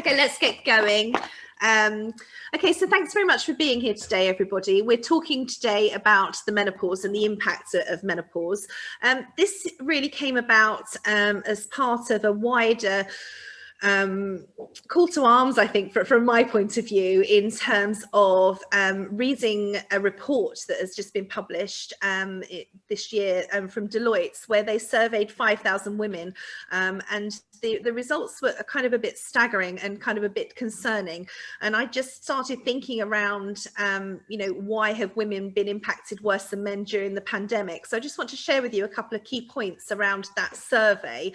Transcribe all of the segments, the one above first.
Okay, let's get going. Okay, so thanks very much for being here today, everybody. We're talking today about the menopause and the impact of menopause. This really came about as part of a wider call to arms, I think, from my point of view, in terms of reading a report that has just been published this year from Deloitte, where they surveyed 5,000 women, and the results were kind of a bit staggering and kind of a bit concerning. And I just started thinking around, you know, why have women been impacted worse than men during the pandemic? So I just want to share with you a couple of key points around that survey.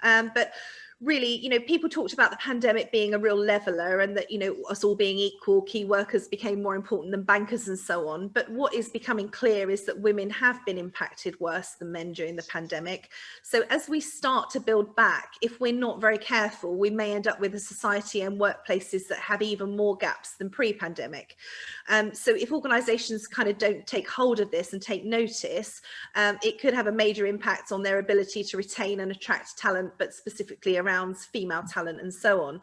But really, you know, people talked about the pandemic being a real leveler and that, you know, us all being equal, key workers became more important than bankers and so on. But what is becoming clear is that women have been impacted worse than men during the pandemic. So as we start to build back, if we're not very careful, we may end up with a society and workplaces that have even more gaps than pre-pandemic. So if organisations kind of don't take hold of this and take notice, it could have a major impact on their ability to retain and attract talent, but specifically around female talent and so on.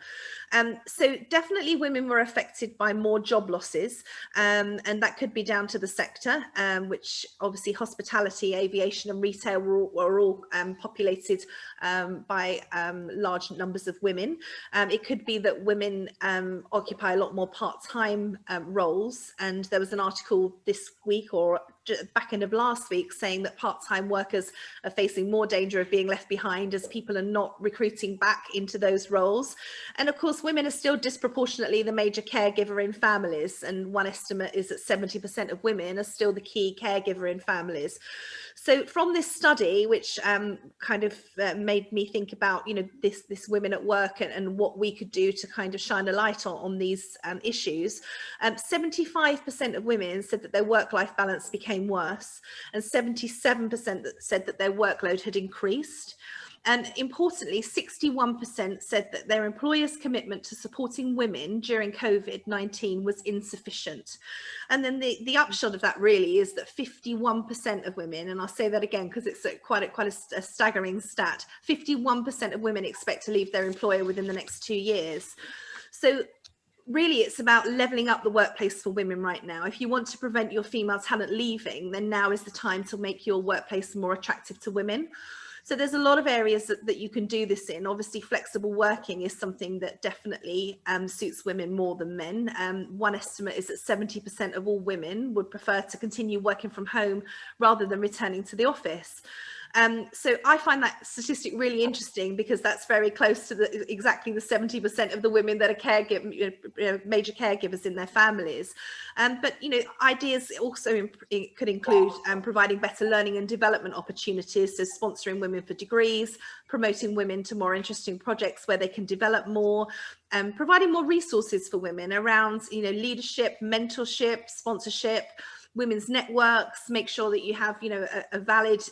So definitely women were affected by more job losses, and that could be down to the sector, which obviously hospitality, aviation and retail were all populated by large numbers of women. It could be that women occupy a lot more part-time roles, and there was an article this week or back end of last week saying that part-time workers are facing more danger of being left behind as people are not recruiting back into those roles. And of course, women are still disproportionately the major caregiver in families, and one estimate is that 70% of women are still the key caregiver in families. So from this study, which kind of made me think about, you know, this women at work and what we could do to kind of shine a light on these issues, 75% of women said that their work-life balance became worse, and 77% said that their workload had increased. And importantly, 61% said that their employers' commitment to supporting women during COVID-19 was insufficient. And then the upshot of that really is that 51% of women, and I'll say that again because it's quite a staggering stat, 51% of women expect to leave their employer within the next 2 years. So really, it's about levelling up the workplace for women right now. If you want to prevent your female talent leaving, then now is the time to make your workplace more attractive to women. So there's a lot of areas that you can do this in. Obviously, flexible working is something that definitely suits women more than men. One estimate is that 70% of all women would prefer to continue working from home rather than returning to the office. So I find that statistic really interesting because that's very close to exactly the 70% of the women that are major caregivers in their families. But, you know, ideas also could include providing better learning and development opportunities, so sponsoring women for degrees, promoting women to more interesting projects where they can develop more, providing more resources for women around, you know, leadership, mentorship, sponsorship, women's networks, make sure that you have, you know, a valid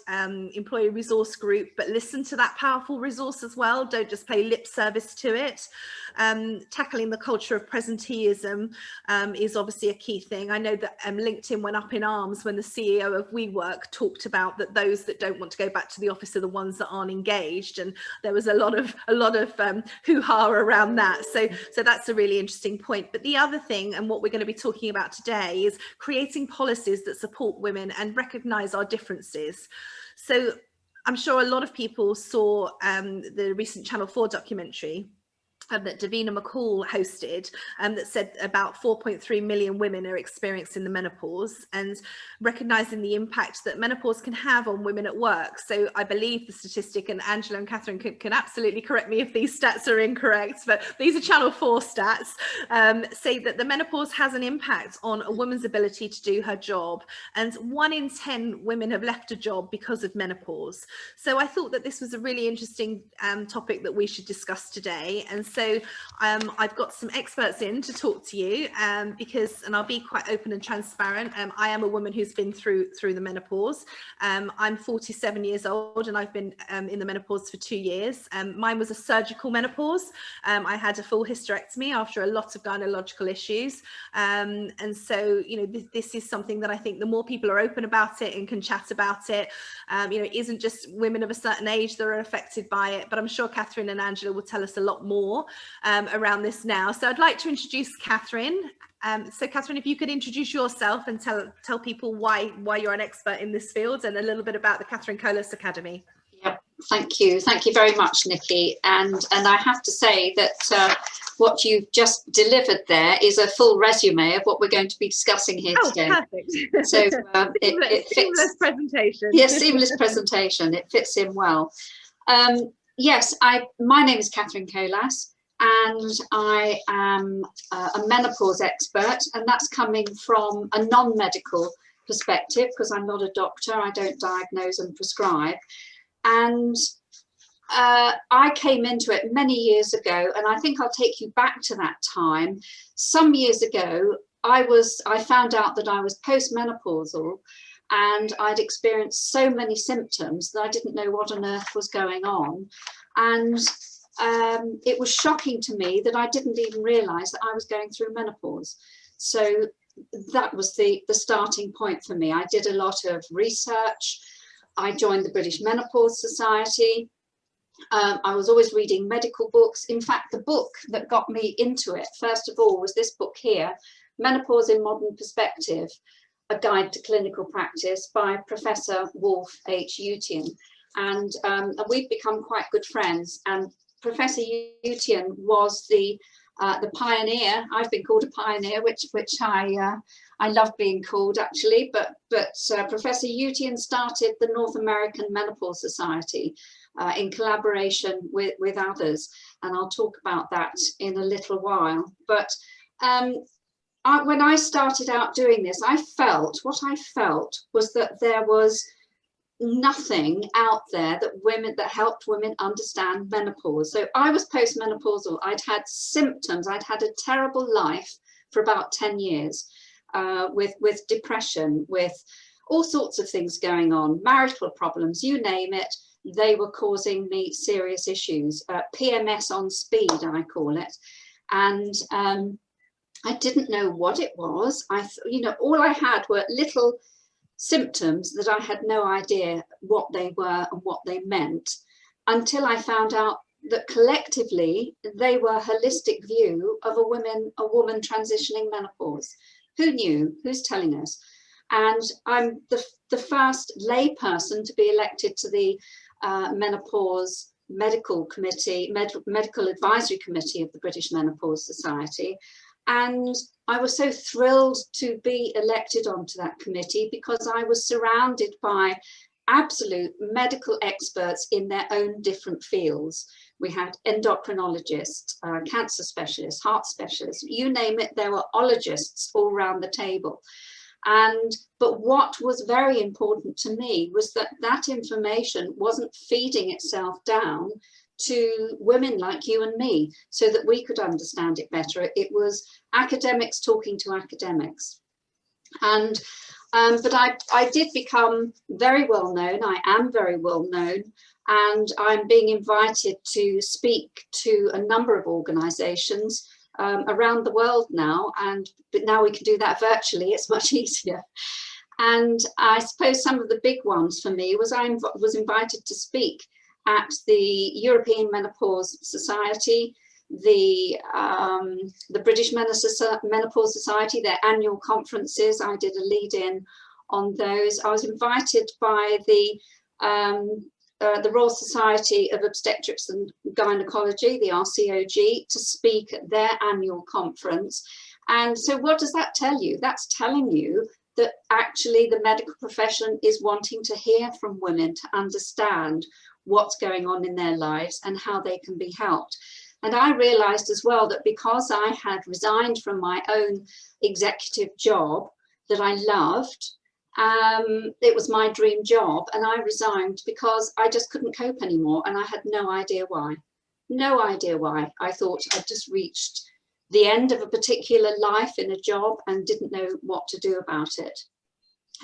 employee resource group, but listen to that powerful resource as well. Don't just pay lip service to it. Tackling the culture of presenteeism is obviously a key thing. I know that LinkedIn went up in arms when the CEO of WeWork talked about that those that don't want to go back to the office are the ones that aren't engaged, and there was a lot of hoo-ha around that. So that's a really interesting point. But the other thing, and what we're going to be talking about today, is creating policies that support women and recognise our differences. So I'm sure a lot of people saw the recent Channel 4 documentary that Davina McCall hosted, that said about 4.3 million women are experiencing the menopause, and recognising the impact that menopause can have on women at work. So I believe the statistic, and Angela and Catherine can absolutely correct me if these stats are incorrect, but these are Channel 4 stats, say that the menopause has an impact on a woman's ability to do her job, and 1 in 10 women have left a job because of menopause. So I thought that this was a really interesting topic that we should discuss today. And so I've got some experts in to talk to you because, and I'll be quite open and transparent, I am a woman who's been through the menopause. I'm 47 years old and I've been in the menopause for 2 years. Mine was a surgical menopause. I had a full hysterectomy after a lot of gynecological issues. And so, you know, this is something that I think the more people are open about it and can chat about it, you know, it isn't just women of a certain age that are affected by it, but I'm sure Catherine and Angela will tell us a lot more. around this now. So I'd like to introduce Catherine. So Catherine, if you could introduce yourself and tell people why you're an expert in this field, and a little bit about the Catherine Colas Academy. Yep, thank you very much, Nikki. And I have to say that what you've just delivered there is a full resume of what we're going to be discussing here today. Perfect. So it fits. Seamless presentation. Yes, seamless presentation. It fits in well. Yes, my name is Catherine Colas, and I am a menopause expert, and that's coming from a non-medical perspective, because I'm not a doctor. I don't diagnose and prescribe. And I came into it many years ago, and I think I'll take you back to that time. Some years ago, I found out that I was postmenopausal, and I'd experienced so many symptoms that I didn't know what on earth was going on. And it was shocking to me that I didn't even realize that I was going through menopause. So that was the starting point for me. I did a lot of research. I joined the British Menopause Society. I was always reading medical books. In fact, the book that got me into it, first of all, was this book here, Menopause in Modern Perspective, A Guide to Clinical Practice, by Professor Wolf H. Utian. And we've become quite good friends. And Professor Utian was the pioneer. I've been called a pioneer, which I love being called, actually. But Professor Utian started the North American Menopause Society in collaboration with others, and I'll talk about that in a little while. But when I started out doing this, what I felt was that there was nothing out there that helped women understand menopause. So I was postmenopausal. I'd had symptoms. I'd had a terrible life for about 10 years with depression, with all sorts of things going on, marital problems, you name it. They were causing me serious issues. PMS on speed, I call it. And I didn't know what it was. All I had were little symptoms that I had no idea what they were and what they meant, until I found out that collectively they were a holistic view of a woman transitioning menopause. Who knew? Who's telling us? And I'm the first lay person to be elected to the Menopause Medical Committee, Medical Advisory Committee of the British Menopause Society. And I was so thrilled to be elected onto that committee, because I was surrounded by absolute medical experts in their own different fields. We had endocrinologists, cancer specialists, heart specialists, you name it, there were ologists all around the table. But what was very important to me was that information wasn't feeding itself down to women like you and me, so that we could understand it better. It was academics talking to academics. And but I did become very well known. I am very well known, and I'm being invited to speak to a number of organizations around the world now, but now we can do that virtually. It's much easier. And I suppose some of the big ones for me was I was invited to speak at the European Menopause Society, the British Menopause Society, their annual conferences. I did a lead-in on those. I was invited by the Royal Society of Obstetrics and Gynecology, the RCOG, to speak at their annual conference. And so what does that tell you? That's telling you that actually the medical profession is wanting to hear from women to understand what's going on in their lives and how they can be helped. And I realized as well that because I had resigned from my own executive job that I loved, it was my dream job, and I resigned because I just couldn't cope anymore, and I had no idea why. No idea why. I thought I'd just reached the end of a particular life in a job and didn't know what to do about it.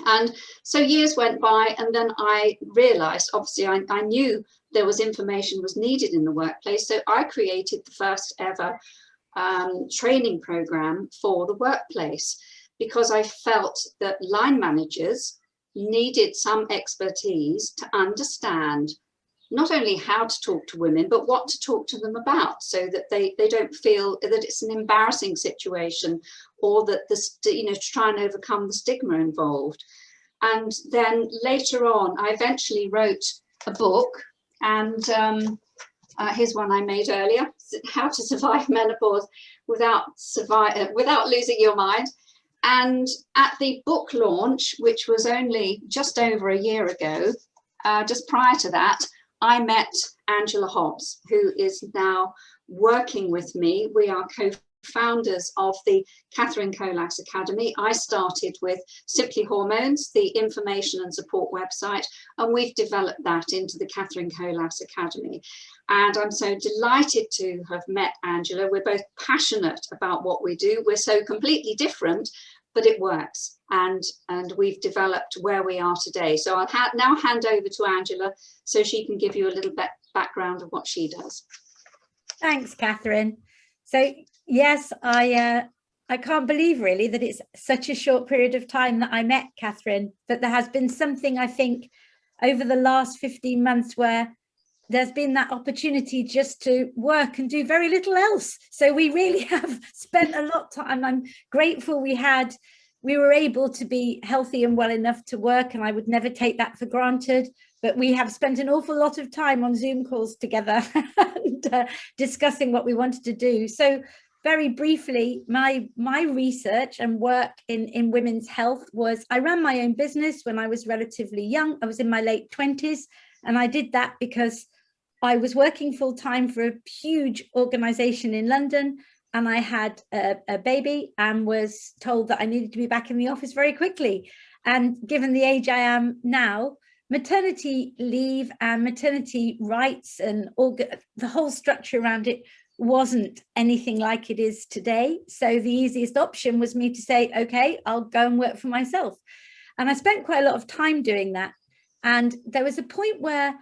And so years went by, and then I realized, obviously I knew there was information was needed in the workplace, so I created the first ever training program for the workplace, because I felt that line managers needed some expertise to understand not only how to talk to women, but what to talk to them about, so that they don't feel that it's an embarrassing situation, or that to try and overcome the stigma involved. And then later on, I eventually wrote a book, and here's one I made earlier: How to Survive Menopause Without Losing Your Mind. And at the book launch, which was only just over a year ago, just prior to that, I met Angela Hobbs, who is now working with me. We are co-founders of the Catherine Colas Academy. I started with Simply Hormones, the information and support website, and we've developed that into the Catherine Colas Academy. And I'm so delighted to have met Angela. We're both passionate about what we do. We're so completely different, but it works, and we've developed where we are today. So I'll now hand over to Angela so she can give you a little bit background of what she does. Thanks, Catherine. So yes, I can't believe really that it's such a short period of time that I met Catherine, but there has been something, I think, over the last 15 months where there's been that opportunity just to work and do very little else. So we really have spent a lot of time. I'm grateful we were able to be healthy and well enough to work, and I would never take that for granted. But we have spent an awful lot of time on Zoom calls together and discussing what we wanted to do. So very briefly, my research and work in women's health was, I ran my own business when I was relatively young. I was in my late 20s, and I did that because I was working full time for a huge organization in London, and I had a baby and was told that I needed to be back in the office very quickly. And given the age I am now, maternity leave and maternity rights and the whole structure around it wasn't anything like it is today. So the easiest option was me to say, okay, I'll go and work for myself. And I spent quite a lot of time doing that. And there was a point where,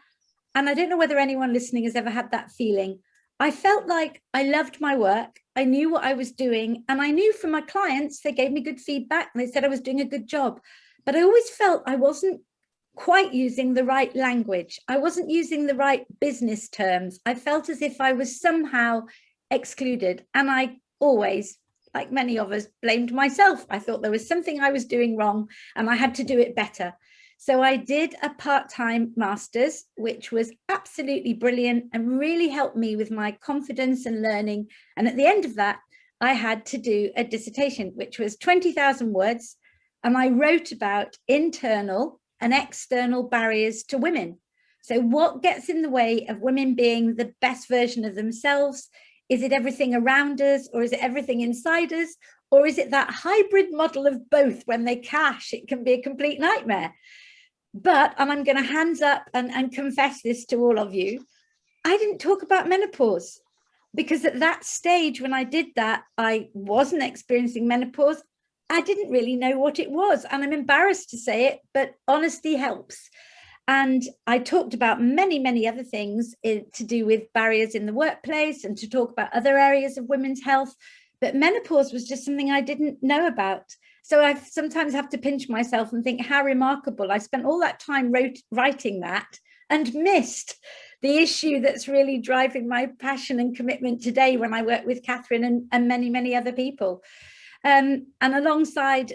and I don't know whether anyone listening has ever had that feeling, I felt like I loved my work. I knew what I was doing, and I knew from my clients, they gave me good feedback and they said I was doing a good job. But I always felt I wasn't quite using the right language. I wasn't using the right business terms. I felt as if I was somehow excluded. And I always, like many of us, blamed myself. I thought there was something I was doing wrong and I had to do it better. So I did a part-time master's, which was absolutely brilliant and really helped me with my confidence and learning. And at the end of that, I had to do a dissertation, which was 20,000 words. And I wrote about internal and external barriers to women. So what gets in the way of women being the best version of themselves? Is it everything around us, or is it everything inside us? Or is it that hybrid model of both? When they clash, it can be a complete nightmare. But, and I'm going to hands up and confess this to all of you, I didn't talk about menopause, because at that stage when I did that, I wasn't experiencing menopause. I didn't really know what it was. And I'm embarrassed to say it, but honesty helps. And I talked about many, many other things to do with barriers in the workplace and to talk about other areas of women's health. But menopause was just something I didn't know about. So I sometimes have to pinch myself and think how remarkable. I spent all that time writing that and missed the issue that's really driving my passion and commitment today when I work with Catherine and many, many other people. And alongside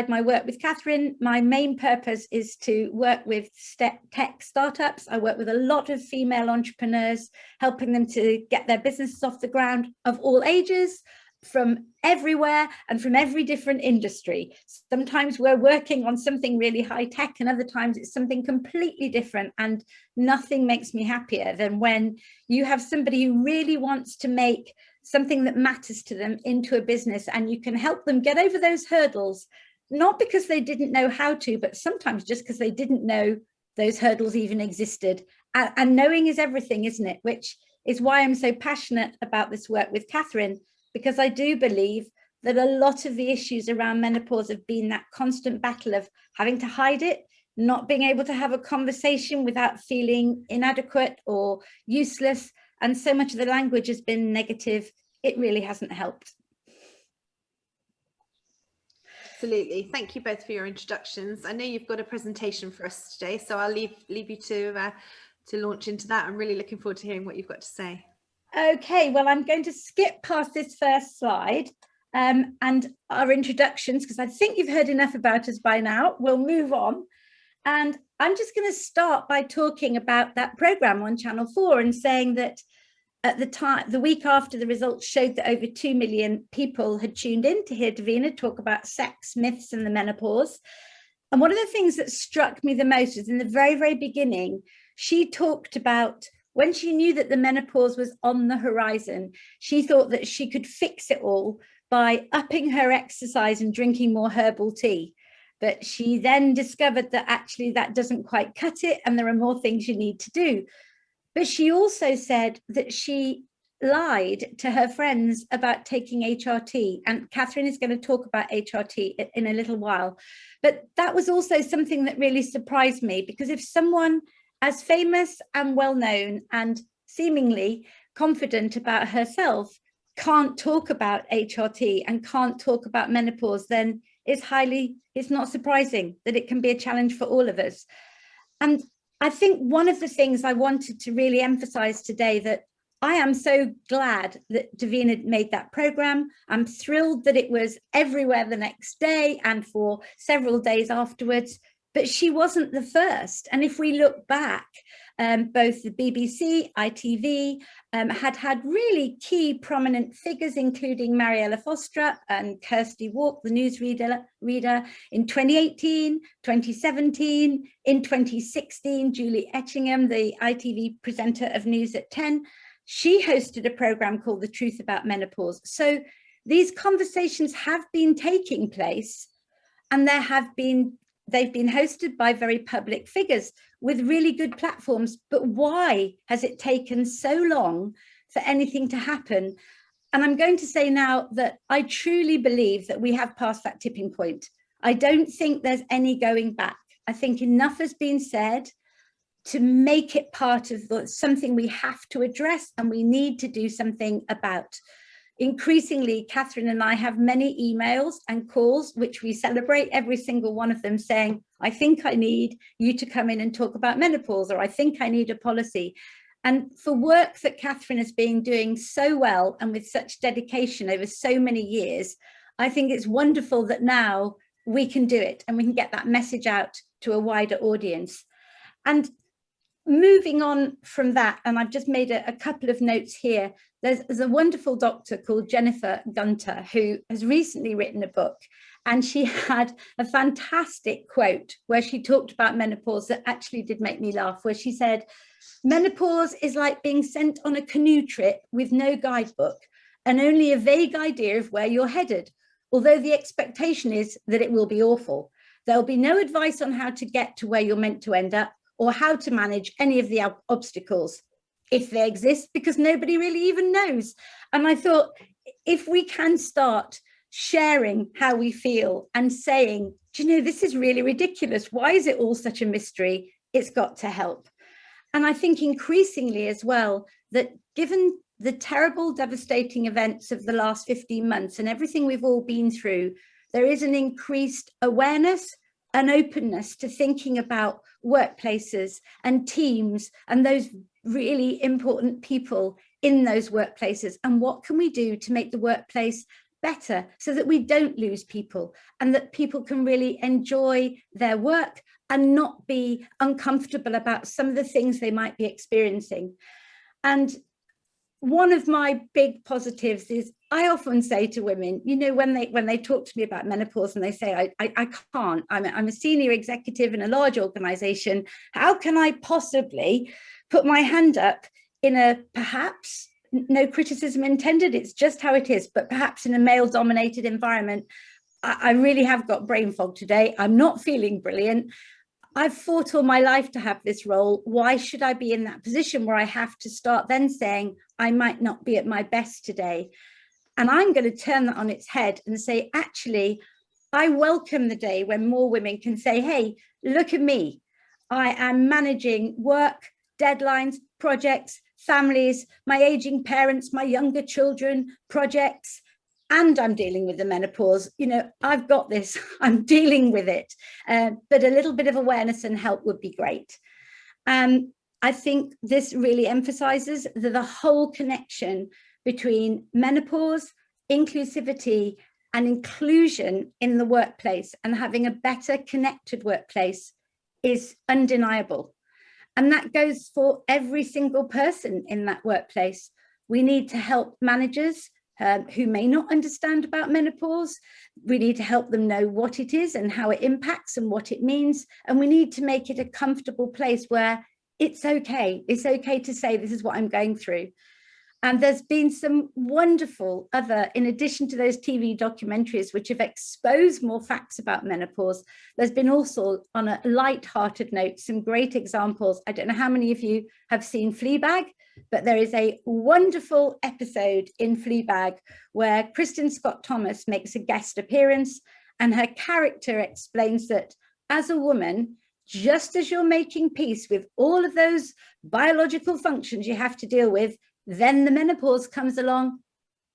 my work with Catherine, my main purpose is to work with tech startups. I work with a lot of female entrepreneurs, helping them to get their businesses off the ground, of all ages, from everywhere and from every different industry. Sometimes we're working on something really high tech, and other times it's something completely different. And nothing makes me happier than when you have somebody who really wants to make something that matters to them into a business, and you can help them get over those hurdles, not because they didn't know how to, but sometimes just because they didn't know those hurdles even existed. And knowing is everything, isn't it? Which is why I'm so passionate about this work with Catherine, because I do believe that a lot of the issues around menopause have been that constant battle of having to hide it, not being able to have a conversation without feeling inadequate or useless. And so much of the language has been negative. It really hasn't helped. Absolutely. Thank you both for your introductions. I know you've got a presentation for us today, so I'll leave you to to launch into that. I'm really looking forward to hearing what you've got to say. Okay, well, I'm going to skip past this first slide and our introductions, because I think you've heard enough about us by now. We'll move on. And I'm just going to start by talking about that programme on Channel 4 and saying that at the time, the week after the results showed that over 2 million people had tuned in to hear Davina talk about sex, myths and the menopause. And one of the things that struck me the most was in the very, very beginning, she talked about when she knew that the menopause was on the horizon, she thought that she could fix it all by upping her exercise and drinking more herbal tea. But she then discovered that actually that doesn't quite cut it and there are more things you need to do. But she also said that she lied to her friends about taking HRT. And Catherine is going to talk about HRT in a little while. But that was also something that really surprised me, because if someone as famous and well-known and seemingly confident about herself can't talk about HRT and can't talk about menopause, then it's not surprising that it can be a challenge for all of us. And I think one of the things I wanted to really emphasize today, that I am so glad that Davina made that program. I'm thrilled that it was everywhere the next day and for several days afterwards, but she wasn't the first. And if we look back, both the BBC, ITV had really key prominent figures, including Mariella Foster and Kirsty Walk, the newsreader, in 2018, 2017, in 2016, Julie Etchingham, the ITV presenter of News at 10, she hosted a program called The Truth About Menopause. So these conversations have been taking place, and they've been hosted by very public figures with really good platforms. But why has it taken so long for anything to happen? And I'm going to say now that I truly believe that we have passed that tipping point. I don't think there's any going back. I think enough has been said to make it part of something we have to address and we need to do something about. Increasingly, Catherine and I have many emails and calls, which we celebrate every single one of them, saying, I think I need you to come in and talk about menopause, or I think I need a policy. And for work that Catherine has been doing so well and with such dedication over so many years, I think it's wonderful that now we can do it and we can get that message out to a wider audience. And moving on from that, and I've just made a couple of notes here. There's a wonderful doctor called Jennifer Gunter who has recently written a book, and she had a fantastic quote where she talked about menopause that actually did make me laugh, where she said, menopause is like being sent on a canoe trip with no guidebook and only a vague idea of where you're headed, although the expectation is that it will be awful. There'll be no advice on how to get to where you're meant to end up, or how to manage any of the obstacles, if they exist, because nobody really even knows. And I thought, if we can start sharing how we feel and saying, do you know, this is really ridiculous. Why is it all such a mystery? It's got to help. And I think increasingly as well, that given the terrible, devastating events of the last 15 months and everything we've all been through, there is an increased awareness and openness to thinking about workplaces and teams and those really important people in those workplaces, and what can we do to make the workplace better so that we don't lose people and that people can really enjoy their work and not be uncomfortable about some of the things they might be experiencing. And one of my big positives is I often say to women, you know, when they talk to me about menopause and they say, I can't, I'm a senior executive in a large organization. How can I possibly put my hand up in a, perhaps, no criticism intended, it's just how it is, but perhaps in a male dominated environment, I really have got brain fog today. I'm not feeling brilliant. I've fought all my life to have this role. Why should I be in that position where I have to start then saying, I might not be at my best today? And I'm going to turn that on its head and say, actually, I welcome the day when more women can say, hey, look at me. I am managing work, deadlines, projects, families, my aging parents, my younger children, projects, and I'm dealing with the menopause. You know, I've got this, I'm dealing with it, but a little bit of awareness and help would be great. I think this really emphasizes the whole connection between menopause, inclusivity, and inclusion in the workplace, and having a better connected workplace is undeniable. And that goes for every single person in that workplace. We need to help managers who may not understand about menopause. We need to help them know what it is and how it impacts and what it means. And we need to make it a comfortable place where it's okay. It's okay to say, this is what I'm going through. And there's been some wonderful other, in addition to those TV documentaries, which have exposed more facts about menopause, there's been also, on a light-hearted note, some great examples. I don't know how many of you have seen Fleabag, but there is a wonderful episode in Fleabag where Kristen Scott Thomas makes a guest appearance, and her character explains that as a woman, just as you're making peace with all of those biological functions you have to deal with, then the menopause comes along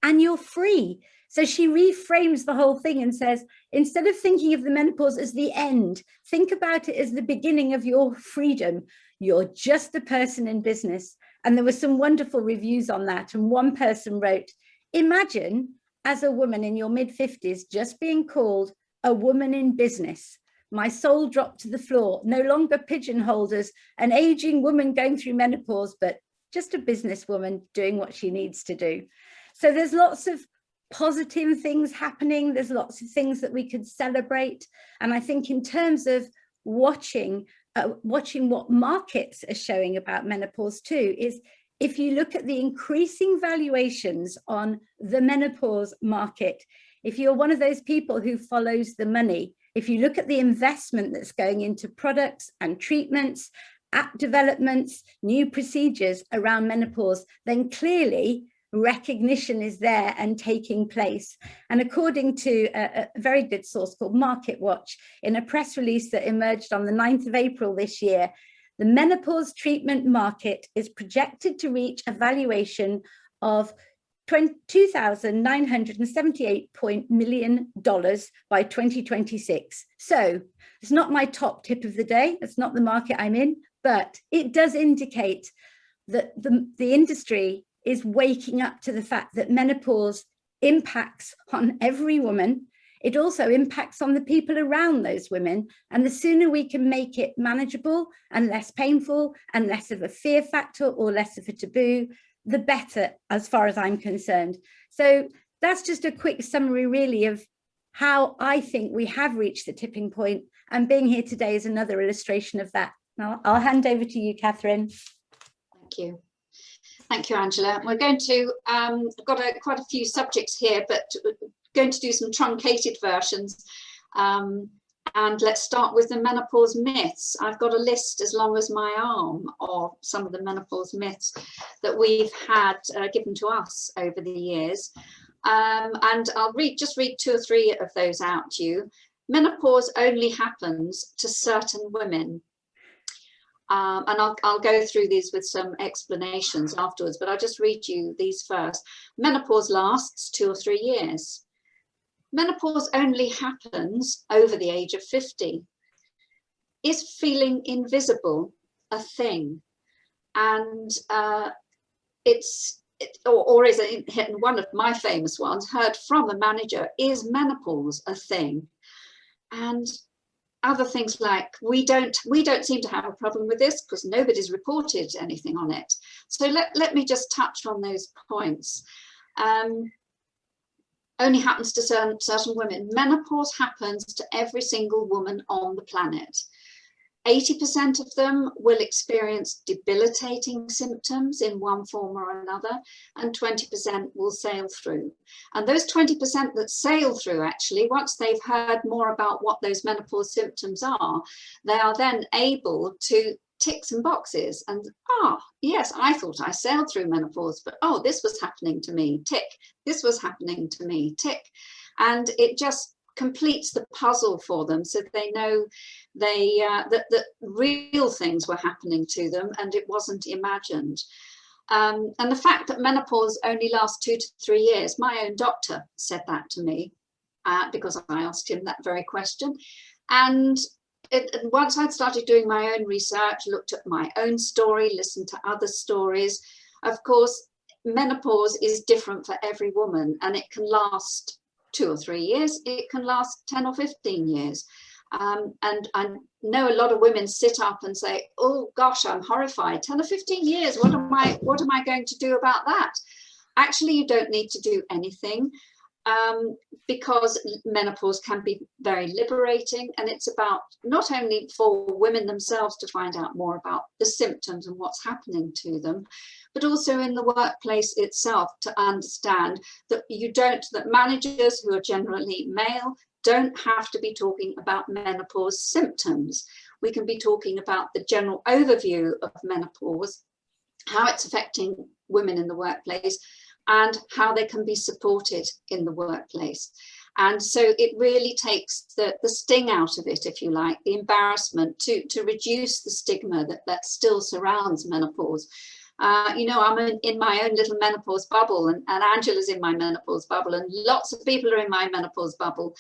and you're free. So she reframes the whole thing and says, instead of thinking of the menopause as the end, think about it as the beginning of your freedom. You're just a person in business. And there were some wonderful reviews on that. And one person wrote, imagine as a woman in your mid-50s just being called a woman in business. My soul dropped to the floor, no longer pigeonholed as an aging woman going through menopause, but just a businesswoman doing what she needs to do. So there's lots of positive things happening. There's lots of things that we could celebrate. And I think in terms of watching what markets are showing about menopause too, is if you look at the increasing valuations on the menopause market, if you're one of those people who follows the money, if you look at the investment that's going into products and treatments, app developments, new procedures around menopause, then clearly recognition is there and taking place. And according to a very good source called Market Watch, in a press release that emerged on the 9th of April this year, the menopause treatment market is projected to reach a valuation of $2,978 million by 2026. So it's not my top tip of the day. It's not the market I'm in, but it does indicate that the industry is waking up to the fact that menopause impacts on every woman. It also impacts on the people around those women. And the sooner we can make it manageable and less painful and less of a fear factor or less of a taboo, the better, as far as I'm concerned. So that's just a quick summary, really, of how I think we have reached the tipping point. And being here today is another illustration of that. Now, I'll hand over to you, Catherine. Thank you. Thank you, Angela. We're going to, I've got quite a few subjects here, but going to do some truncated versions. And let's start with the menopause myths. I've got a list as long as my arm of some of the menopause myths that we've had given to us over the years. And I'll just read 2 or 3 of those out to you. Menopause only happens to certain women. And I'll go through these with some explanations afterwards, but I'll just read you these first. Menopause lasts 2 or 3 years. Menopause only happens over the age of 50. Is feeling invisible a thing? And is it one of my famous ones, heard from a manager, is menopause a thing? And other things like, we don't seem to have a problem with this because nobody's reported anything on it. So let me just touch on those points. Only happens to certain women. Menopause happens to every single woman on the planet. 80% of them will experience debilitating symptoms in one form or another, and 20% will sail through. And those 20% that sail through, actually, once they've heard more about what those menopause symptoms are, they are then able to tick some boxes and, yes, I thought I sailed through menopause, but this was happening to me, tick. This was happening to me, tick. And it just completes the puzzle for them, so they know that real things were happening to them and it wasn't imagined. And the fact that menopause only lasts 2 to 3 years, my own doctor said that to me because I asked him that very question. And once I'd started doing my own research, looked at my own story, listened to other stories, of course, menopause is different for every woman, and it can last 2 or 3 years. It can last 10 or 15 years. And I know a lot of women sit up and say, oh gosh, I'm horrified. 10 or 15 years, what am I going to do about that? Actually, you don't need to do anything, because menopause can be very liberating, and it's about not only for women themselves to find out more about the symptoms and what's happening to them, but also in the workplace itself to understand that that managers who are generally male don't have to be talking about menopause symptoms. We can be talking about the general overview of menopause, how it's affecting women in the workplace, and how they can be supported in the workplace. And so it really takes the sting out of it, if you like, the embarrassment, to reduce the stigma that still surrounds menopause. You know, I'm in my own little menopause bubble, and Angela's in my menopause bubble, and lots of people are in my menopause bubble.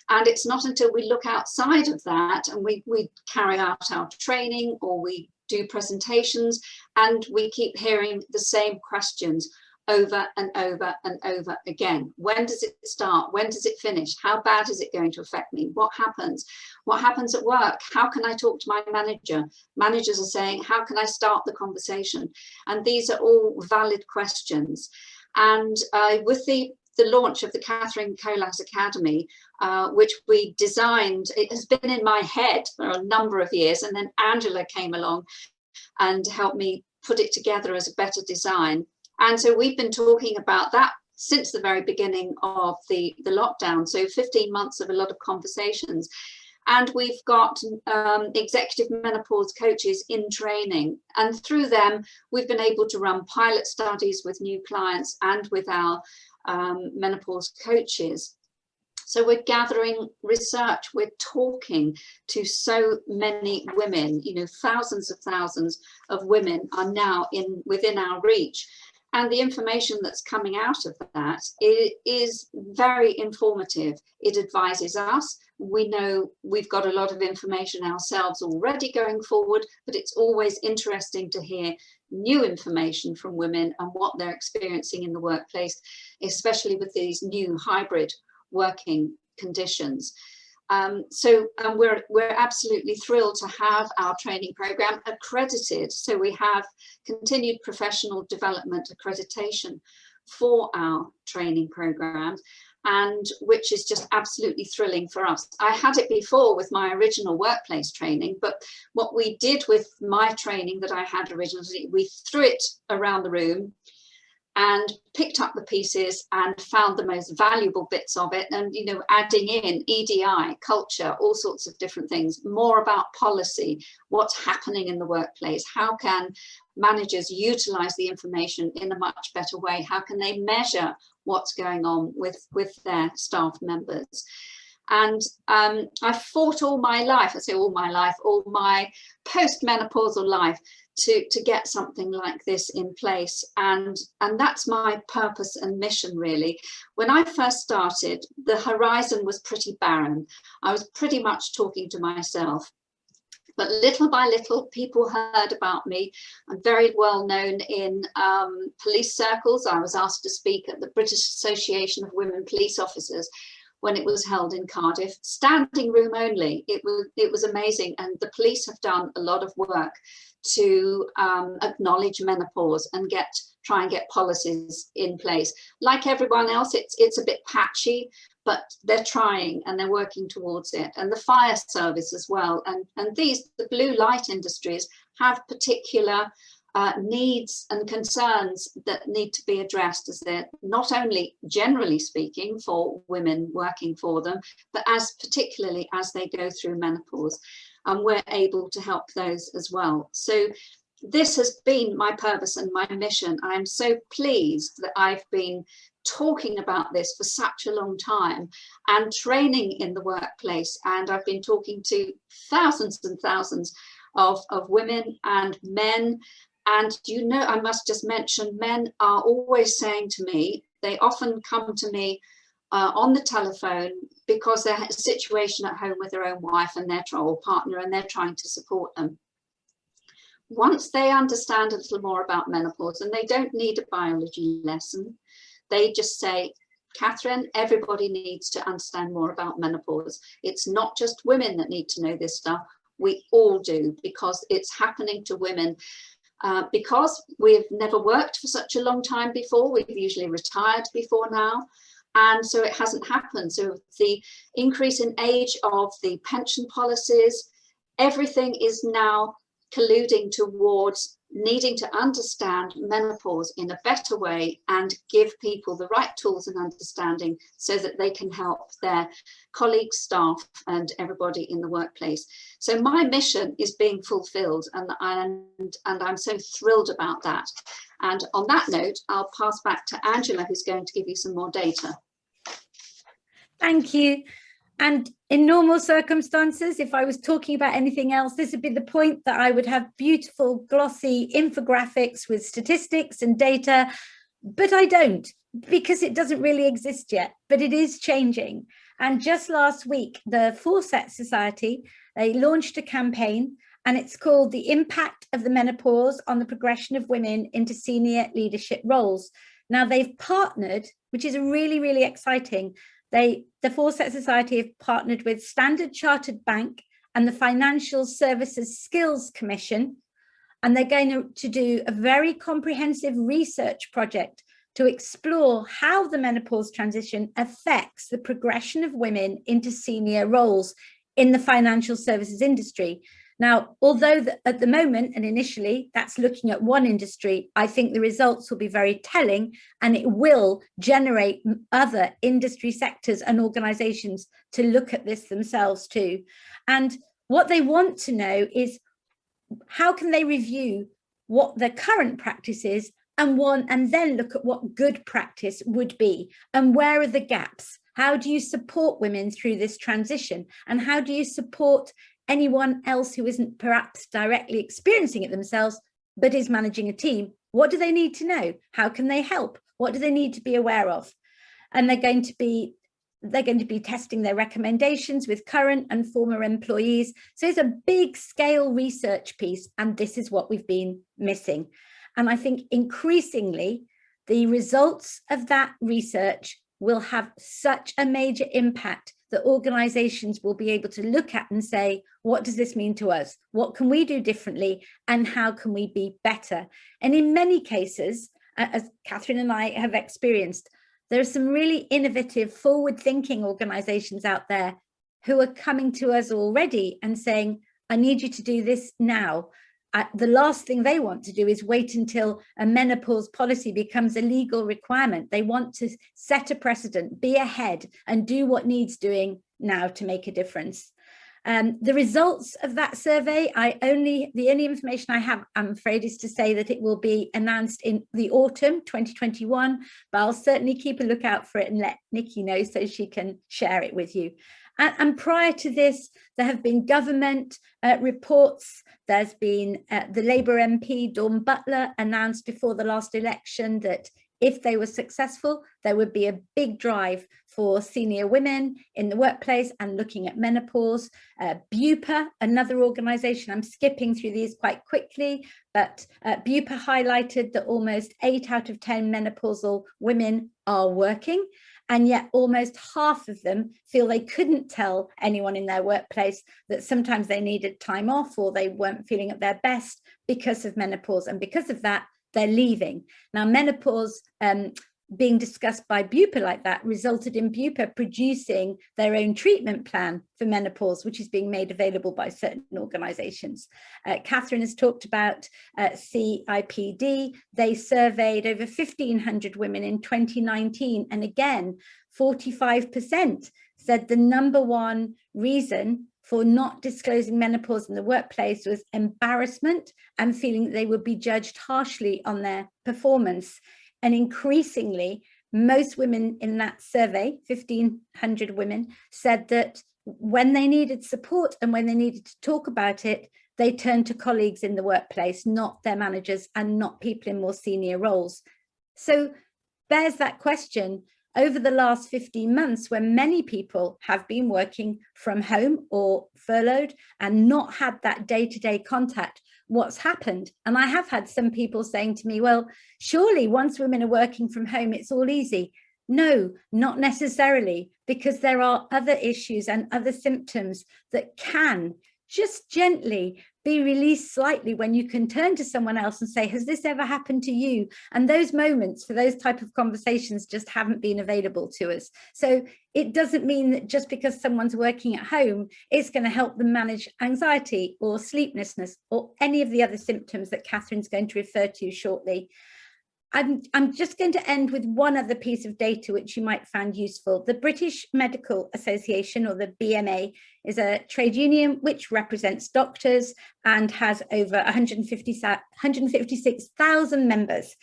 And it's not until we look outside of that and we carry out our training, or we do presentations, and we keep hearing the same questions over and over and over again. When does it start? When does it finish? How bad is it going to affect me? What happens? What happens at work? How can I talk to my manager? Managers are saying, how can I start the conversation? And these are all valid questions. And with the launch of the Catherine Colas Academy, which we designed, it has been in my head for a number of years, and then Angela came along and helped me put it together as a better design. And so we've been talking about that since the very beginning of the lockdown. So 15 months of a lot of conversations. And we've got executive menopause coaches in training. And through them, we've been able to run pilot studies with new clients and with our menopause coaches. So we're gathering research, we're talking to so many women, you know, thousands of women are now within our reach. And the information that's coming out of that is very informative. It advises us. We know we've got a lot of information ourselves already going forward, but it's always interesting to hear new information from women and what they're experiencing in the workplace, especially with these new hybrid working conditions. So we're absolutely thrilled to have our training program accredited. So we have continued professional development accreditation for our training programs, and which is just absolutely thrilling for us. I had it before with my original workplace training, but what we did with my training that I had originally, we threw it around the room and picked up the pieces and found the most valuable bits of it, and, you know, adding in EDI, culture, all sorts of different things, more about policy, what's happening in the workplace, how can managers utilize the information in a much better way, how can they measure what's going on with their staff members. And I fought all my life, I say all my life, all my post-menopausal life, to get something like this in place, and that's my purpose and mission really. When I first started, the horizon was pretty barren. I was pretty much talking to myself, but little by little people heard about me. I'm very well known in police circles. I was asked to speak at the British Association of Women Police Officers when it was held in Cardiff, standing room only. It was amazing, and the police have done a lot of work to acknowledge menopause and try and get policies in place. Like everyone else, it's a bit patchy, but they're trying and they're working towards it. And the fire service as well. And the blue light industries have particular needs and concerns that need to be addressed, as they're not only generally speaking for women working for them, but particularly as they go through menopause. And we're able to help those as well. So this has been my purpose and my mission. I'm so pleased that I've been talking about this for such a long time and training in the workplace. And I've been talking to thousands and thousands of women and men. And, you know, I must just mention, men are always saying to me, they often come to me on the telephone because they're in a situation at home with their own wife and their or partner, and they're trying to support them. Once they understand a little more about menopause, and they don't need a biology lesson, they just say, Catherine, everybody needs to understand more about menopause. It's not just women that need to know this stuff. We all do, because it's happening to women. Because we've never worked for such a long time before, we've usually retired before now, and so it hasn't happened. So the increase in age of the pension policies, everything is now colluding towards needing to understand menopause in a better way and give people the right tools and understanding so that they can help their colleagues, staff, and everybody in the workplace. So my mission is being fulfilled, and I'm so thrilled about that. And on that note, I'll pass back to Angela, who's going to give you some more data. Thank you. And in normal circumstances, if I was talking about anything else, this would be the point that I would have beautiful, glossy infographics with statistics and data, but I don't, because it doesn't really exist yet, but it is changing. And just last week, the Foresight Society, they launched a campaign, and it's called The Impact of the Menopause on the Progression of Women into Senior Leadership Roles. Now they've partnered, which is really, really exciting. The Foresight Society have partnered with Standard Chartered Bank and the Financial Services Skills Commission, and they're going to do a very comprehensive research project to explore how the menopause transition affects the progression of women into senior roles in the financial services industry. Now, although at the moment and initially that's looking at one industry, I think the results will be very telling, and it will generate other industry sectors and organizations to look at this themselves too. And what they want to know is how can they review what the current practice is and then look at what good practice would be, and where are the gaps? How do you support women through this transition? And how do you support anyone else who isn't perhaps directly experiencing it themselves, but is managing a team? What do they need to know? How can they help? What do they need to be aware of? And they're going to be testing their recommendations with current and former employees. So it's a big scale research piece, and this is what we've been missing. And I think increasingly, the results of that research will have such a major impact that organizations will be able to look at and say, what does this mean to us? What can we do differently? And how can we be better? And in many cases, as Catherine and I have experienced, there are some really innovative, forward-thinking organizations out there who are coming to us already and saying, I need you to do this now. The last thing they want to do is wait until a menopause policy becomes a legal requirement. They want to set a precedent, be ahead, and do what needs doing now to make a difference. The results of that survey, the only information I have, I'm afraid, is to say that it will be announced in the autumn 2021, but I'll certainly keep a lookout for it and let Nikki know so she can share it with you. And prior to this, there have been government reports. There's been the Labour MP, Dawn Butler, announced before the last election that if they were successful, there would be a big drive for senior women in the workplace and looking at menopause. BUPA, another organisation, I'm skipping through these quite quickly, but BUPA highlighted that almost 8 out of 10 menopausal women are working, and yet almost half of them feel they couldn't tell anyone in their workplace that sometimes they needed time off or they weren't feeling at their best because of menopause. And because of that, they're leaving. Now, menopause being discussed by BUPA like that resulted in BUPA producing their own treatment plan for menopause, which is being made available by certain organizations. Catherine has talked about CIPD. They surveyed over 1,500 women in 2019. And again, 45% said the number one reason for not disclosing menopause in the workplace was embarrassment and feeling that they would be judged harshly on their performance. And increasingly, most women in that survey, 1,500 women, said that when they needed support and when they needed to talk about it, they turned to colleagues in the workplace, not their managers and not people in more senior roles. So there's that question. over the last 15 months, when many people have been working from home or furloughed and not had that day-to-day contact, what's happened? And I have had some people saying to me, well, surely once women are working from home, it's all easy. No, not necessarily, because there are other issues and other symptoms that can just gently be released slightly when you can turn to someone else and say, has this ever happened to you? And those moments for those type of conversations just haven't been available to us. So it doesn't mean that just because someone's working at home, it's going to help them manage anxiety or sleeplessness or any of the other symptoms that Catherine's going to refer to shortly. I'm just going to end with one other piece of data which you might find useful. The British Medical Association, or the BMA, is a trade union which represents doctors and has over 156,000 members.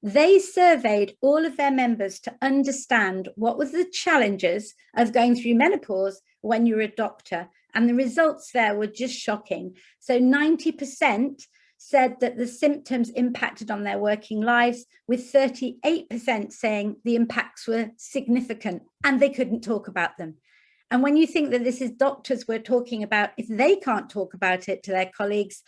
They surveyed all of their members to understand what was the challenges of going through menopause when you're a doctor. And the results there were just shocking. So 90% said that the symptoms impacted on their working lives, with 38% saying the impacts were significant and they couldn't talk about them. And when you think that this is doctors we're talking about, if they can't talk about it to their colleagues,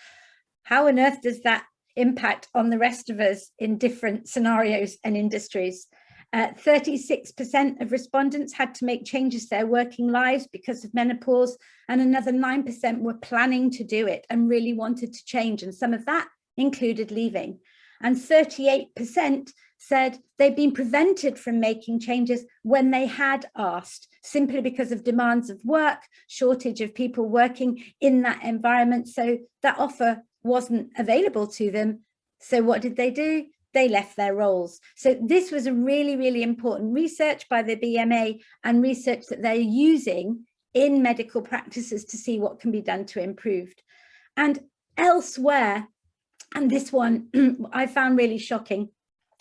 how on earth does that impact on the rest of us in different scenarios and industries? 36% of respondents had to make changes to their working lives because of menopause, and another 9% were planning to do it and really wanted to change, and some of that included leaving. And 38% said they'd been prevented from making changes when they had asked, simply because of demands of work, shortage of people working in that environment, so that offer wasn't available to them. So what did they do? They left their roles. So this was a really, really important research by the BMA, and research that they're using in medical practices to see what can be done to improve. And elsewhere, and this one I found really shocking.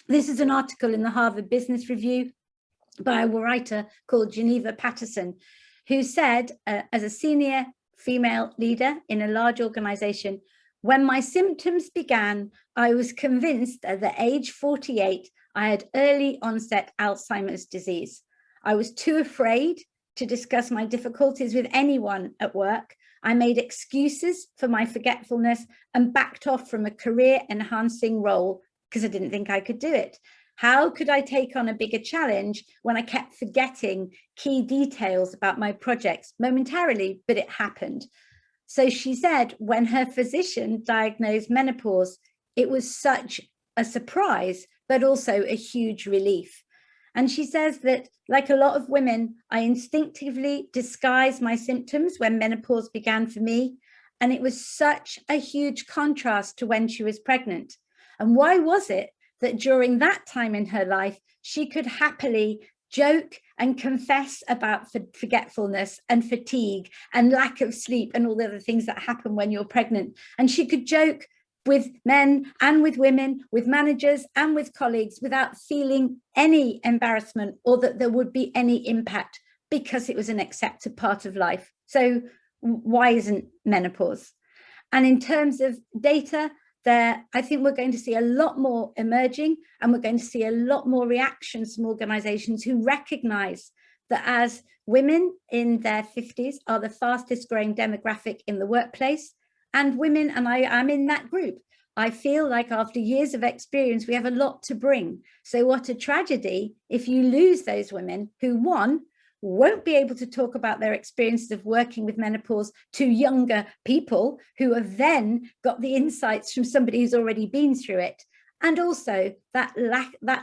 This is an article in the Harvard Business Review by a writer called Geneva Patterson, who said, as a senior female leader in a large organization, when my symptoms began, I was convinced that at age 48, I had early onset Alzheimer's disease. I was too afraid to discuss my difficulties with anyone at work. I made excuses for my forgetfulness and backed off from a career-enhancing role because I didn't think I could do it. How could I take on a bigger challenge when I kept forgetting key details about my projects momentarily, but it happened. So she said when her physician diagnosed menopause, it was such a surprise, but also a huge relief. And she says that, like a lot of women, I instinctively disguised my symptoms when menopause began for me. And it was such a huge contrast to when she was pregnant. And why was it that during that time in her life, she could happily joke and confess about forgetfulness and fatigue and lack of sleep and all the other things that happen when you're pregnant? And she could joke with men and with women, with managers and with colleagues, without feeling any embarrassment or that there would be any impact, because it was an accepted part of life. So why isn't menopause? And in terms of data, there, I think we're going to see a lot more emerging, and we're going to see a lot more reactions from organizations who recognize that as women in their 50s are the fastest growing demographic in the workplace, and women, and I'm in that group, I feel like after years of experience, we have a lot to bring. So what a tragedy if you lose those women who, one, won't be able to talk about their experiences of working with menopause to younger people who have then got the insights from somebody who's already been through it. And also that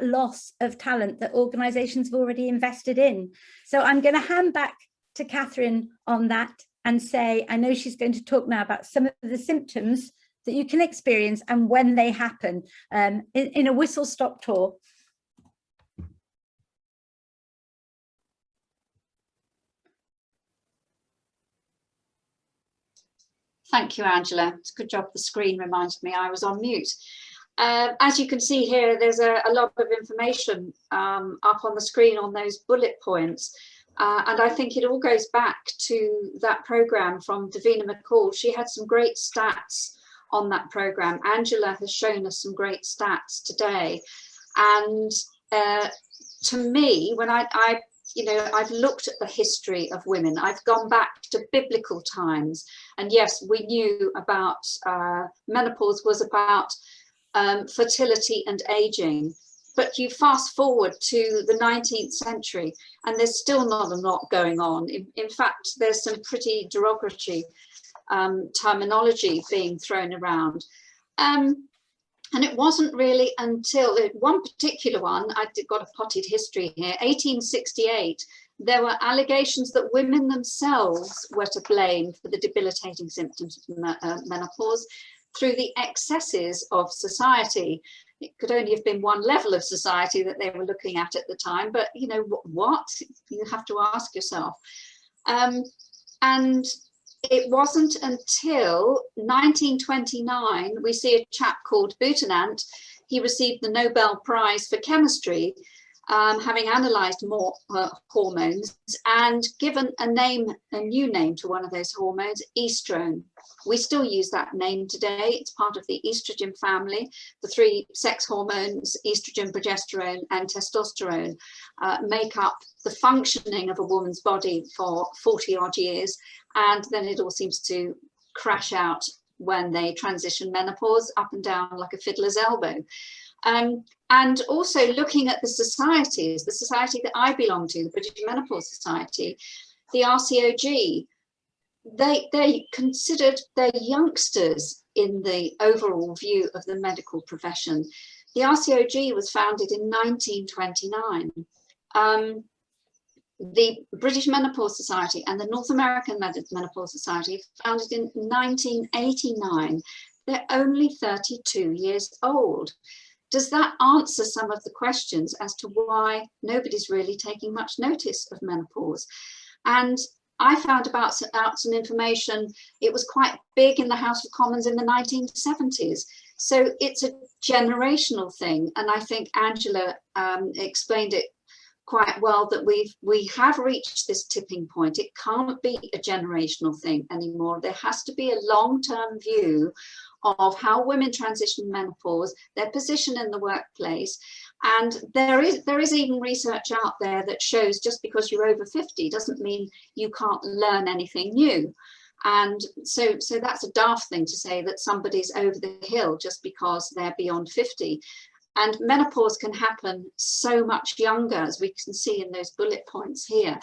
loss of talent that organizations have already invested in. So I'm going to hand back to Catherine on that and say, I know she's going to talk now about some of the symptoms that you can experience and when they happen in a whistle-stop tour. Thank you, Angela. It's a good job the screen reminded me I was on mute. As you can see here, there's a lot of information up on the screen on those bullet points. And I think it all goes back to that programme from Davina McCall. She had some great stats on that programme. Angela has shown us some great stats today. And to me, when I've looked at the history of women, I've gone back to biblical times, and yes, we knew about menopause was about fertility and aging. But you fast forward to the 19th century and there's still not a lot going on. In fact, there's some pretty derogatory terminology being thrown around. And it wasn't really until one particular one, I've got a potted history here, 1868, there were allegations that women themselves were to blame for the debilitating symptoms of menopause through the excesses of society. It could only have been one level of society that they were looking at the time, but you know what? You have to ask yourself. And it wasn't until 1929 we see a chap called Butenandt. He received the Nobel Prize for Chemistry, having analysed more hormones and given a new name to one of those hormones, estrone. We still use that name today. It's part of the estrogen family. The three sex hormones, estrogen, progesterone, and testosterone, make up the functioning of a woman's body for 40 odd years. And then it all seems to crash out when they transition menopause, up and down like a fiddler's elbow. And also looking at the societies, the society that I belong to, the British Menopause Society, the RCOG, they considered their youngsters in the overall view of the medical profession. The RCOG was founded in 1929. The British Menopause Society and the North American Menopause Society, founded in 1989. They're only 32 years old. Does that answer some of the questions as to why nobody's really taking much notice of menopause? And I found out some information. It was quite big in the House of Commons in the 1970s. So it's a generational thing. And I think Angela explained it quite well, that we have reached this tipping point. It can't be a generational thing anymore. There has to be a long-term view of how women transition menopause, their position in the workplace. And there is even research out there that shows just because you're over 50 doesn't mean you can't learn anything new. And so that's a daft thing to say that somebody's over the hill just because they're beyond 50. And menopause can happen so much younger, as we can see in those bullet points here.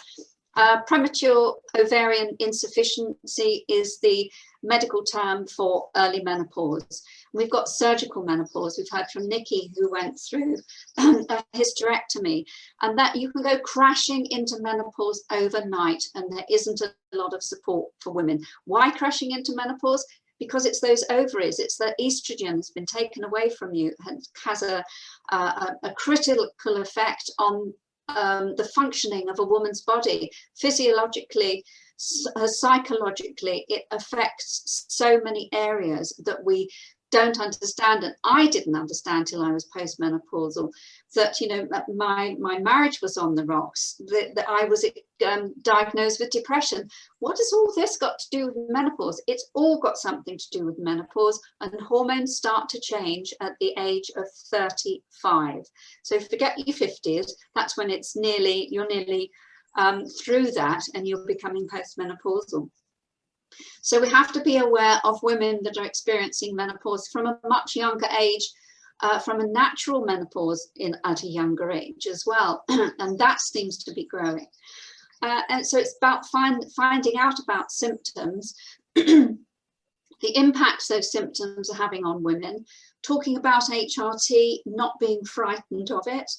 Premature ovarian insufficiency is the medical term for early menopause. We've got surgical menopause. We've heard from Nikki, who went through a hysterectomy, and that you can go crashing into menopause overnight, and there isn't a lot of support for women. Why crashing into menopause? Because it's those ovaries, it's the estrogen has been taken away from you, and has a critical effect on the functioning of a woman's body. Physiologically, psychologically, it affects so many areas that we don't understand, and I didn't understand till I was postmenopausal, that my marriage was on the rocks, that I was diagnosed with depression. What has all this got to do with menopause? It's all got something to do with menopause, and hormones start to change at the age of 35. So forget your 50s, that's when you're nearly through that and you're becoming postmenopausal. So we have to be aware of women that are experiencing menopause from a much younger age, from a natural menopause at a younger age as well, and that seems to be growing. And so it's about finding out about symptoms, the impacts those symptoms are having on women, talking about HRT, not being frightened of it,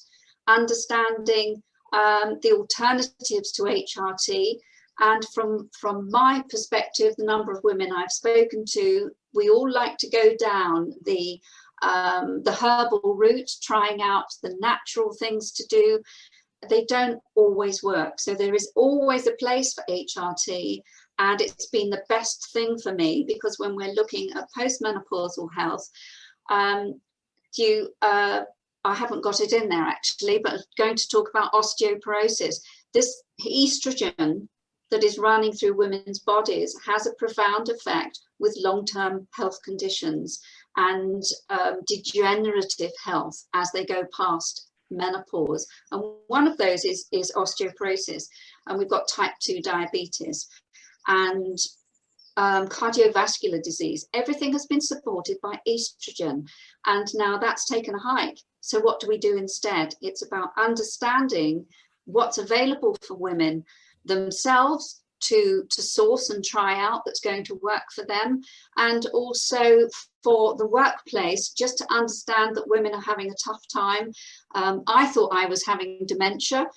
understanding the alternatives to HRT. And from my perspective, the number of women I've spoken to, we all like to go down the herbal route, trying out the natural things to do. They don't always work. So there is always a place for HRT, and it's been the best thing for me, because when we're looking at postmenopausal health, I haven't got it in there actually, but I'm going to talk about osteoporosis. This estrogen that is running through women's bodies has a profound effect with long-term health conditions and degenerative health as they go past menopause. And one of those is osteoporosis. And we've got type 2 diabetes and cardiovascular disease. Everything has been supported by estrogen, and now that's taken a hike. So what do we do instead? It's about understanding what's available for women themselves to source and try out that's going to work for them, and also for the workplace, just to understand that women are having a tough time. I thought I was having dementia,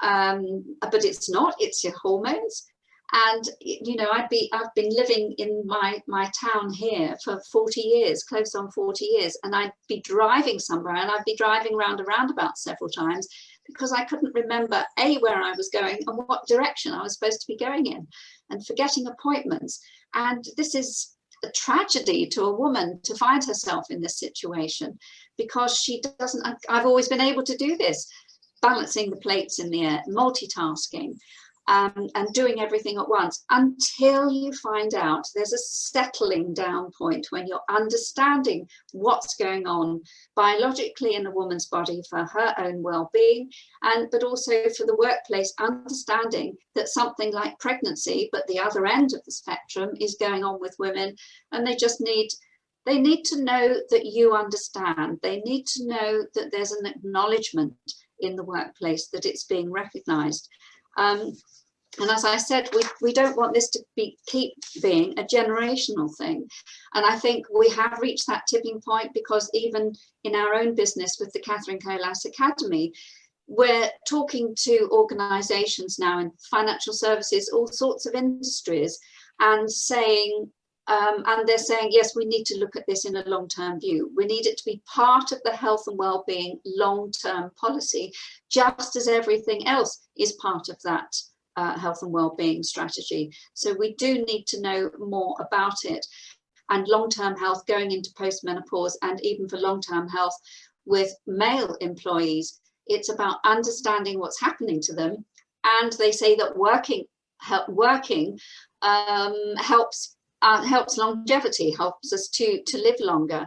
but it's not, it's your hormones. And you know, I've been living in my town here for 40 years, close on 40 years, and I'd be driving somewhere, and I'd be driving round a roundabout several times because I couldn't remember where I was going and what direction I was supposed to be going in, and forgetting appointments. And this is a tragedy to a woman to find herself in this situation, because she doesn't. I've always been able to do this, balancing the plates in the air, multitasking. And doing everything at once, until you find out there's a settling down point when you're understanding what's going on biologically in a woman's body for her own well-being, but also for the workplace, understanding that something like pregnancy, but the other end of the spectrum, is going on with women, and they need to know that you understand. They need to know that there's an acknowledgement in the workplace that it's being recognised. And as I said, we don't want this to keep being a generational thing. And I think we have reached that tipping point, because even in our own business with the Catherine Colas Academy, we're talking to organisations now in financial services, all sorts of industries, and saying, and they're saying, yes, we need to look at this in a long-term view. We need it to be part of the health and well-being long-term policy, just as everything else is part of that health and well-being strategy. So we do need to know more about it. And long-term health going into post-menopause, and even for long-term health with male employees, it's about understanding what's happening to them. And they say that working helps longevity, helps us to live longer,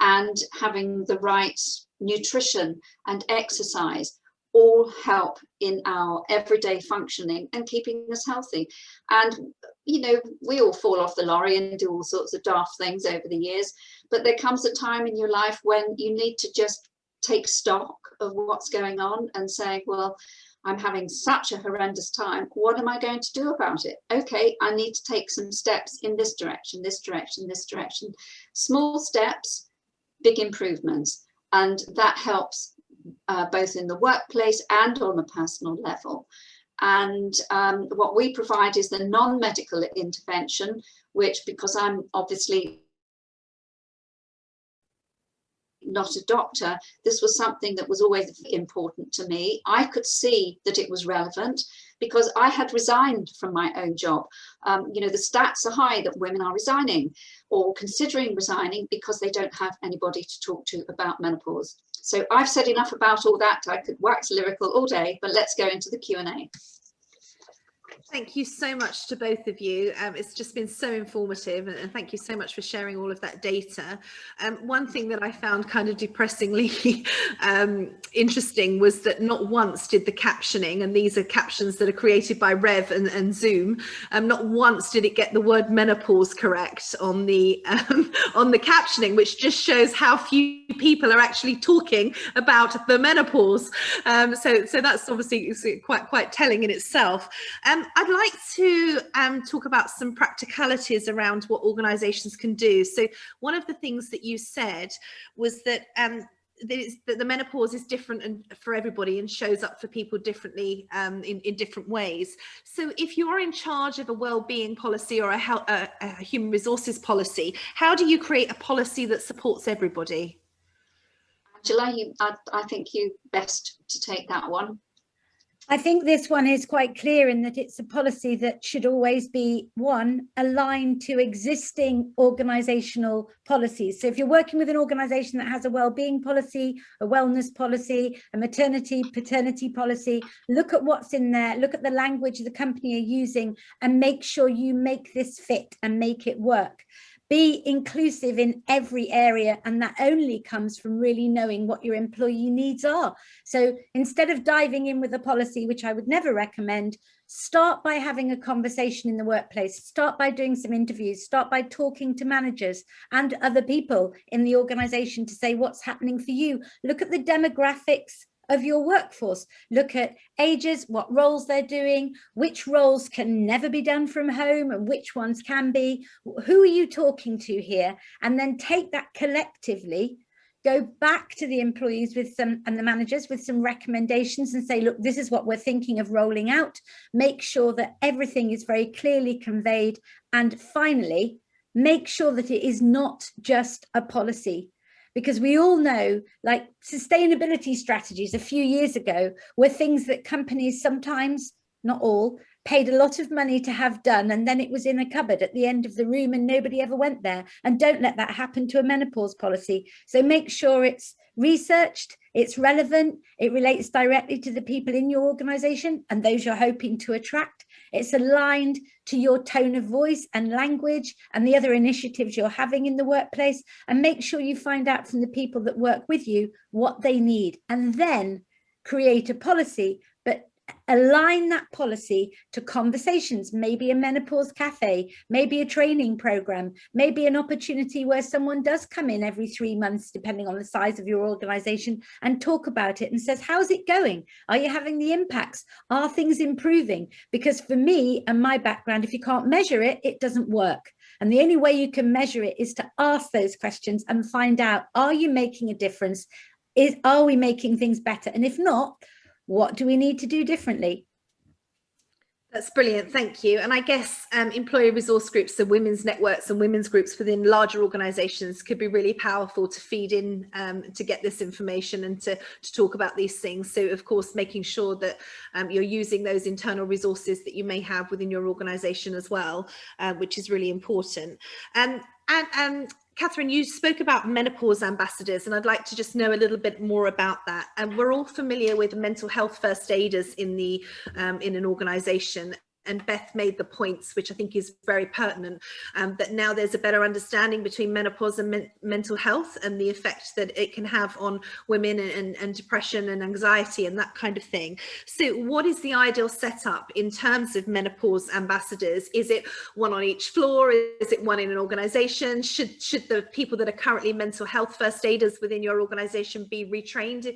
and having the right nutrition and exercise all help in our everyday functioning and keeping us healthy. And you know, we all fall off the lorry and do all sorts of daft things over the years, but there comes a time in your life when you need to just take stock of what's going on and say, well, I'm having such a horrendous time. What am I going to do about it? Okay, I need to take some steps in this direction, this direction, this direction. Small steps, big improvements. And that helps both in the workplace and on a personal level. And what we provide is the non-medical intervention, which, because I'm obviously not a doctor, this was something that was always important to me. I could see that it was relevant because I had resigned from my own job. You know, the stats are high that women are resigning or considering resigning because they don't have anybody to talk to about menopause. So I've said enough about all that. I could wax lyrical all day, but let's go into the Q&A. Thank you so much to both of you. It's just been so informative, and thank you so much for sharing all of that data. One thing that I found kind of depressingly interesting was that not once did the captioning, and these are captions that are created by Rev and Zoom, not once did it get the word menopause correct on the captioning, which just shows how few people are actually talking about the menopause. So that's obviously quite telling in itself. I'd like to talk about some practicalities around what organisations can do. So one of the things that you said was that the menopause is different for everybody and shows up for people differently in different ways. So if you're in charge of a well-being policy or a human resources policy, how do you create a policy that supports everybody? Angela, I think you best to take that one. I think this one is quite clear in that it's a policy that should always be, one, aligned to existing organisational policies. So if you're working with an organisation that has a wellbeing policy, a wellness policy, a maternity, paternity policy, look at what's in there, look at the language the company are using, and make sure you make this fit and make it work. Be inclusive in every area, and that only comes from really knowing what your employee needs are. So instead of diving in with a policy, which I would never recommend, start by having a conversation in the workplace, start by doing some interviews, start by talking to managers and other people in the organization to say what's happening for you. Look at the demographics of your workforce, look at ages, what roles they're doing, which roles can never be done from home and which ones can be, who are you talking to here, and then take that collectively, go back to the employees with some, and the managers with some recommendations, and say, look, this is what we're thinking of rolling out. Make sure that everything is very clearly conveyed, and finally make sure that it is not just a policy. Because we all know, like, sustainability strategies a few years ago were things that companies sometimes, not all, paid a lot of money to have done, and then it was in a cupboard at the end of the room and nobody ever went there. And don't let that happen to a menopause policy. So make sure it's researched, it's relevant, it relates directly to the people in your organization and those you're hoping to attract. It's aligned to your tone of voice and language and the other initiatives you're having in the workplace, and make sure you find out from the people that work with you what they need, and then create a policy, but align that policy to conversations, maybe a menopause cafe, maybe a training program, maybe an opportunity where someone does come in every 3 months, depending on the size of your organization, and talk about it and says, how's it going? Are you having the impacts? Are things improving? Because for me and my background, if you can't measure it, it doesn't work. And the only way you can measure it is to ask those questions and find out, are you making a difference? Are we making things better? And if not, what do we need to do differently? That's brilliant, thank you. And I guess employee resource groups, so women's networks and women's groups within larger organisations could be really powerful to feed in, to get this information and to talk about these things. So of course, making sure that you're using those internal resources that you may have within your organisation as well, which is really important. And Catherine, you spoke about menopause ambassadors, and I'd like to just know a little bit more about that. And we're all familiar with mental health first aiders in an organisation. And Beth made the points, which I think is very pertinent, that now there's a better understanding between menopause and mental health and the effect that it can have on women and depression and anxiety and that kind of thing. So what is the ideal setup in terms of menopause ambassadors? Is it one on each floor? Is it one in an organisation? Should the people that are currently mental health first aiders within your organisation be retrained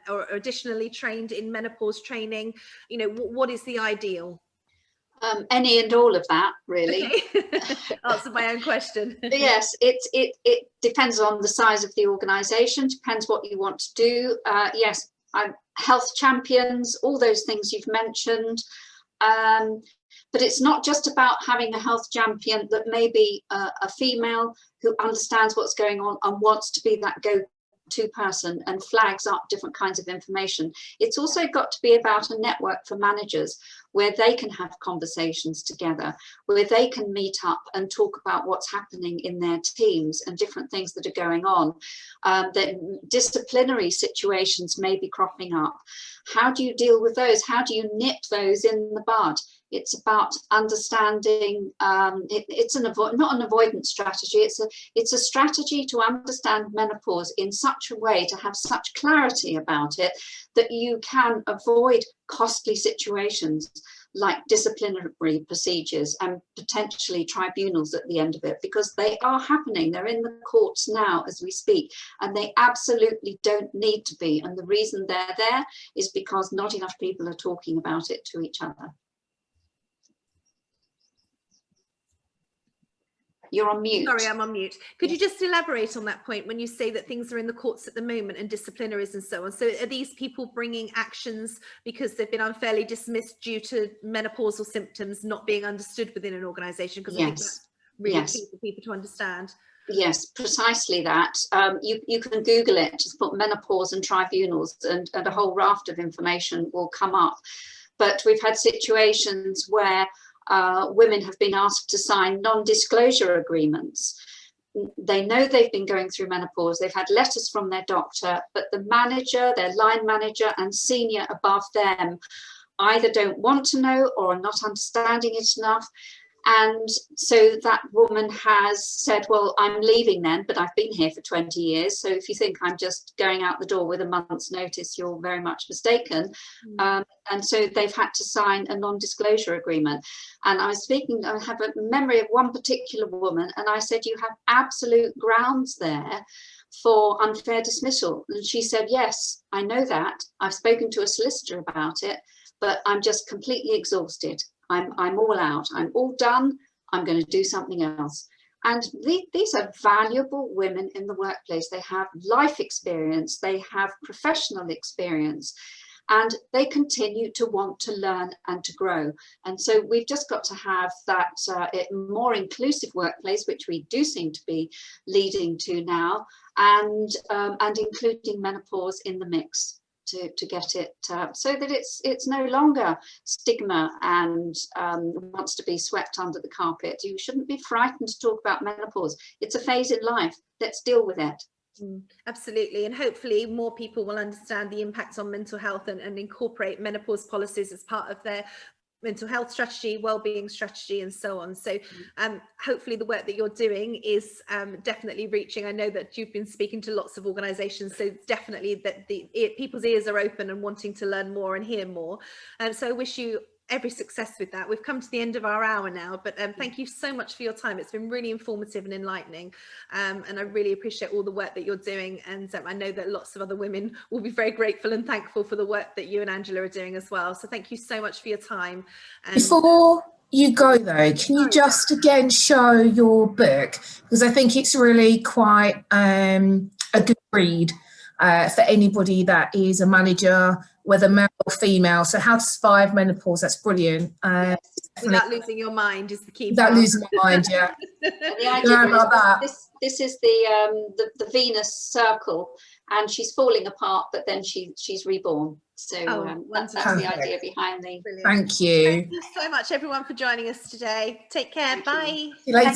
or additionally trained in menopause training? You know, what is the ideal? Any and all of that, really. Okay. Answer my own question. Yes, it depends on the size of the organisation, depends what you want to do. Yes, health champions, all those things you've mentioned. But it's not just about having a health champion that may be a female who understands what's going on and wants to be that go-to person and flags up different kinds of information. It's also got to be about a network for managers where they can have conversations together, where they can meet up and talk about what's happening in their teams and different things that are going on. That disciplinary situations may be cropping up. How do you deal with those? How do you nip those in the bud? It's about understanding. It's not an avoidance strategy. It's a strategy to understand menopause in such a way, to have such clarity about it, that you can avoid costly situations like disciplinary procedures and potentially tribunals at the end of it, because they are happening. They're in the courts now as we speak, and they absolutely don't need to be. And the reason they're there is because not enough people are talking about it to each other. You're on mute. Sorry, I'm on mute. Could you just elaborate on that point when you say that things are in the courts at the moment and disciplinaries and so on? So are these people bringing actions because they've been unfairly dismissed due to menopausal symptoms not being understood within an organisation? Because I think that's really key for people to understand. Yes, precisely that. You can Google it, just put menopause and tribunals, and a whole raft of information will come up. But we've had situations where women have been asked to sign non-disclosure agreements. They know they've been going through menopause, they've had letters from their doctor, but the manager, their line manager and senior above them either don't want to know or are not understanding it enough. And so that woman has said, well, I'm leaving then, but I've been here for 20 years. So if you think I'm just going out the door with a month's notice, you're very much mistaken. And so they've had to sign a non-disclosure agreement. And I have a memory of one particular woman, and I said, you have absolute grounds there for unfair dismissal. And she said, yes, I know that. I've spoken to a solicitor about it, but I'm just completely exhausted. I'm all out. I'm all done. I'm going to do something else. And these are valuable women in the workplace. They have life experience. They have professional experience. And they continue to want to learn and to grow. And so we've just got to have that more inclusive workplace, which we do seem to be leading to now, and including menopause in the mix to get it so that it's no longer stigma and wants to be swept under the carpet. You shouldn't be frightened to talk about menopause. It's a phase in life. Let's deal with it. Absolutely, and hopefully more people will understand the impacts on mental health and incorporate menopause policies as part of their mental health strategy, well-being strategy, and so on. So hopefully the work that you're doing is definitely reaching. I know that you've been speaking to lots of organizations, so definitely that people's ears are open and wanting to learn more and hear more. So I wish you every success with that. We've come to the end of our hour now, but thank you so much for your time. It's been really informative and enlightening, and I really appreciate all the work that you're doing, and I know that lots of other women will be very grateful and thankful for the work that you and Angela are doing as well. So thank you so much for your time. And before you go though, can you just again show your book, because I think it's really quite a good read for anybody that is a manager, whether male or female. So How to Survive Menopause, that's brilliant. Yes, without losing your mind is the key. Without losing my mind, yeah. The idea is this is the Venus circle, and she's falling apart, but then she's reborn. So that's the idea behind the. Thank you. Thank you so much, everyone, for joining us today. Take care. Bye. See you later.